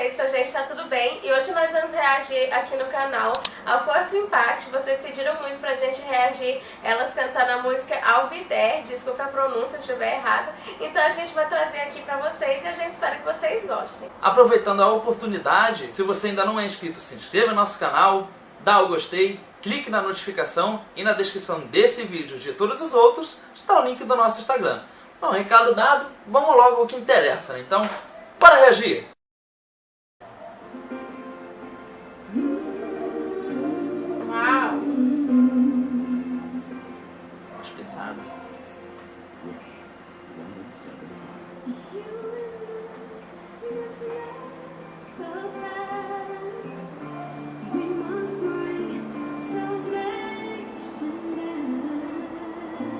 vocês? Com a gente tá tudo bem? E hoje nós vamos reagir aqui no canal ao Fourth Impact. Vocês pediram muito pra gente reagir elas cantando a música Alvider. Desculpa a pronúncia se estiver errada. Então a gente vai trazer aqui pra vocês e a gente espera que vocês gostem. Aproveitando a oportunidade, se você ainda não é inscrito, se inscreva no nosso canal, dá o gostei, clique na notificação e na descrição desse vídeo e de todos os outros está o link do nosso Instagram. Bom, recado dado, vamos logo ao que interessa, né? Então, bora reagir! Uau! Mais pesado.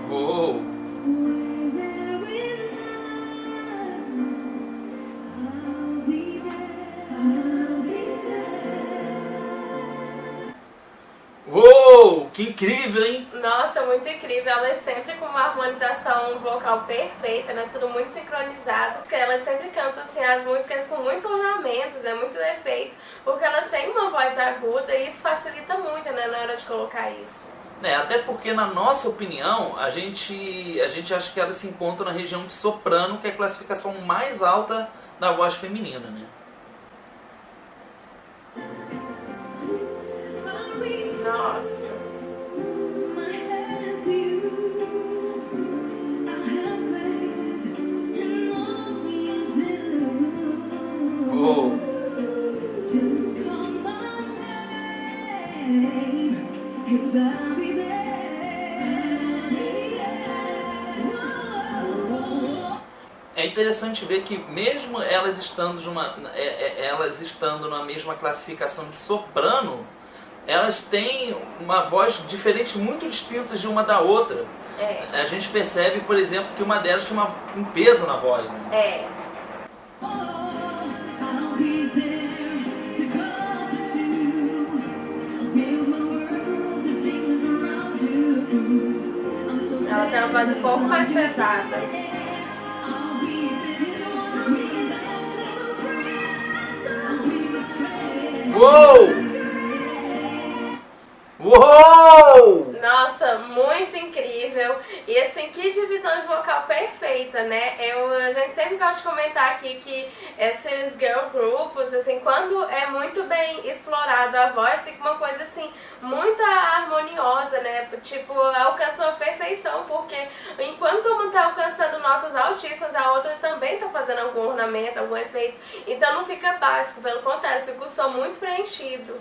Uou! Uou! Que incrível, hein? Nossa, muito incrível. Ela é sempre com uma harmonização vocal perfeita, né? Tudo muito sincronizado. Ela sempre canta assim, as músicas com muito ornamentos, muito efeito, porque ela tem uma voz aguda e isso facilita muito, né, na hora de colocar isso. Até porque, na nossa opinião, a gente acha que ela se encontra na região de soprano, que é a classificação mais alta da voz feminina, né? Nossa! Uou! É interessante ver que mesmo elas estando na mesma classificação de soprano, elas têm uma voz diferente, muito distintas de uma da outra. A gente percebe, por exemplo, que uma delas tem um peso na voz, né? Ela tem uma voz um pouco mais pesada. Uou! Uou! Nossa, muito incrível. E assim, que divisão de vocal perfeita, né? A gente sempre gosta de comentar aqui que esses girl groups, assim, quando é muito bem explorado a voz, fica uma coisa assim, muito harmoniosa, né? Tipo, alcança uma perfeição, porque enquanto uma tá alcançando notas altíssimas, a outra também tá fazendo algum ornamento, algum efeito. Então não fica básico, pelo contrário, fica o som muito preenchido.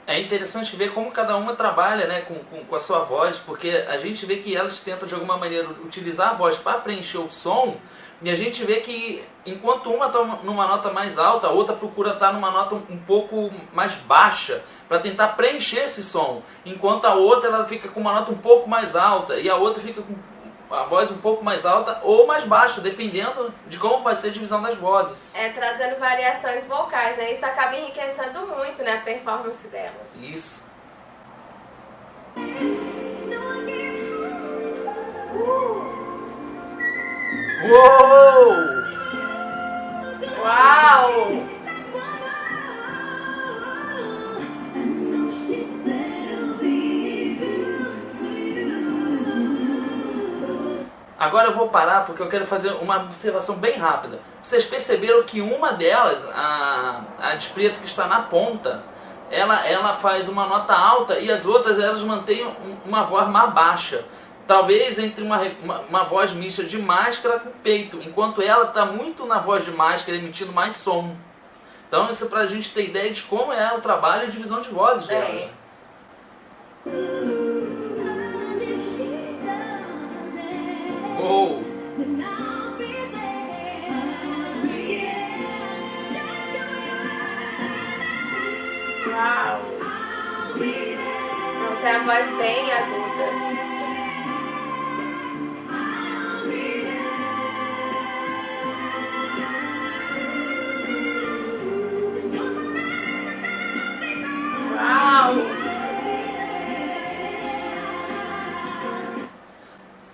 É interessante ver como cada uma trabalha, né, com a sua voz, porque a gente vê que elas tentam de alguma maneira utilizar a voz para preencher o som, e a gente vê que enquanto uma está numa nota mais alta, a outra procura estar numa nota um pouco mais baixa, para tentar preencher esse som, enquanto a outra ela fica com uma nota um pouco mais alta, e a outra fica com a voz um pouco mais alta ou mais baixa, dependendo de como vai ser a divisão das vozes. Trazendo variações vocais, né? Isso acaba enriquecendo muito, né, a performance delas. Isso. Uou! Uau! Agora eu vou parar porque eu quero fazer uma observação bem rápida. Vocês perceberam que uma delas, a de preto que está na ponta, ela faz uma nota alta e as outras elas mantêm uma voz mais baixa. Talvez entre uma voz mista de máscara com peito, enquanto ela está muito na voz de máscara, emitindo mais som. Então isso é para a gente ter ideia de como é o trabalho e a divisão de vozes delas. Uou! Uau! Não, tem a voz bem aguda.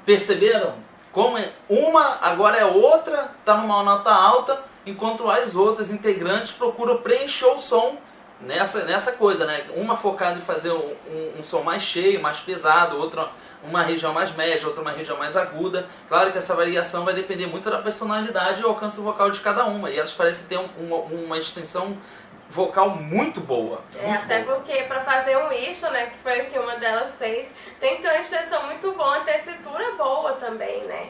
Perceberam? Como uma agora é outra, está numa nota alta, enquanto as outras integrantes procuram preencher o som nessa coisa, né? Uma focada em fazer um som mais cheio, mais pesado, outra uma região mais média, outra uma região mais aguda. Claro que essa variação vai depender muito da personalidade e alcance vocal de cada uma, e elas parecem ter uma extensão vocal muito boa. Até boa. porque para fazer um isto, né, que foi o que uma delas fez, tem que ter uma extensão muito boa, uma tessitura boa também, né?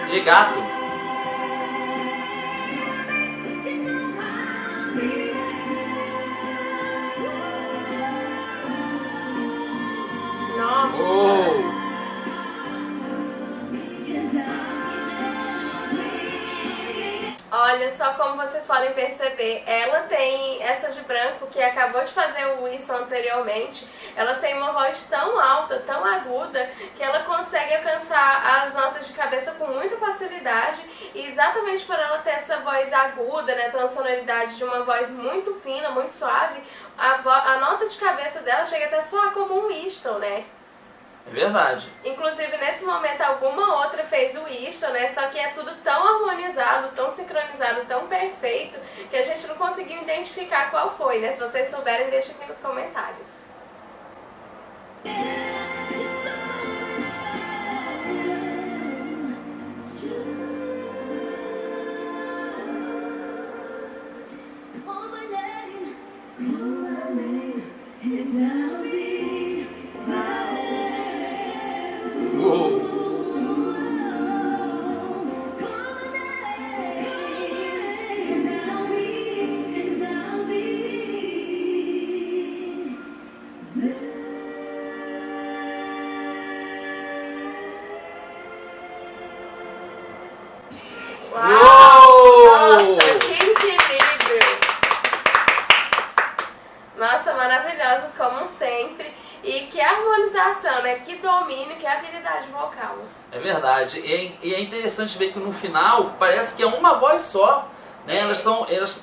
Legato. Nossa! Oh. Olha só como vocês podem perceber, ela tem essa de branco que acabou de fazer o Wilson anteriormente, ela tem uma voz tão alta, tão aguda, que ela consegue alcançar as notas de cabeça com muita facilidade, e exatamente por ela ter essa voz aguda, né, ter uma sonoridade de uma voz muito fina, muito suave, a nota de cabeça dela chega até a soar como um whistle, né? É verdade. Inclusive, nesse momento, alguma outra fez o isto, né? Só que é tudo tão harmonizado, tão sincronizado, tão perfeito, que a gente não conseguiu identificar qual foi, né? Se vocês souberem, deixa aqui nos comentários. Uau! Nossa, que equilíbrio! Nossa, maravilhosas como sempre. E que harmonização, né? Que domínio, que habilidade vocal. É verdade. E é interessante ver que no final parece que é uma voz só. Né?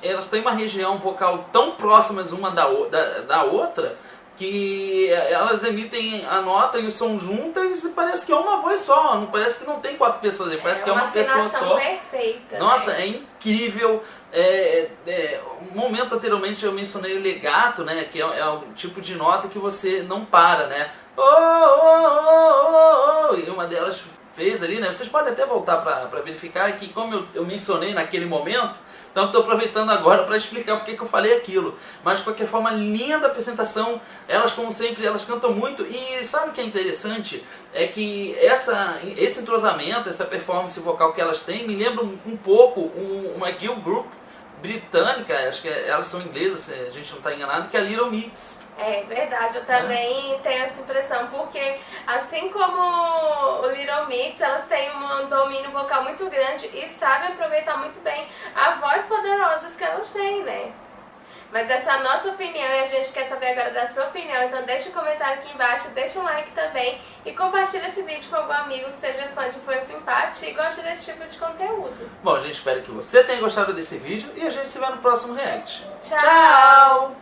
Elas têm uma região vocal tão próximas uma da outra que elas emitem a nota e o som juntas e parece que é uma voz só. Não parece que não tem 4 pessoas aí, parece que é uma pessoa só. Perfeita. Nossa, né? é incrível. Um momento anteriormente eu mencionei o legato, né? Que é o tipo de nota que você não para, né? Oh, oh, oh, oh, oh. E uma delas fez ali, né? Vocês podem até voltar para verificar que como eu mencionei naquele momento, então estou aproveitando agora para explicar porque que eu falei aquilo. Mas de qualquer forma, linda apresentação. Elas, como sempre, elas cantam muito. E sabe o que é interessante? É que esse entrosamento, essa performance vocal que elas têm, me lembra um pouco uma girl group britânica, acho que elas são inglesas, se a gente não está enganado, que é a Little Mix. É verdade, eu também tenho essa impressão, porque assim como o Little Mix, elas têm um domínio vocal muito grande e sabem aproveitar muito bem a voz poderosas que elas têm, né? Mas essa é a nossa opinião e a gente quer saber agora da sua opinião, então deixa um comentário aqui embaixo, deixa um like também e compartilha esse vídeo com algum amigo que seja fã de Furf Empate e goste desse tipo de conteúdo. Bom, a gente espera que você tenha gostado desse vídeo e a gente se vê no próximo react. Tchau!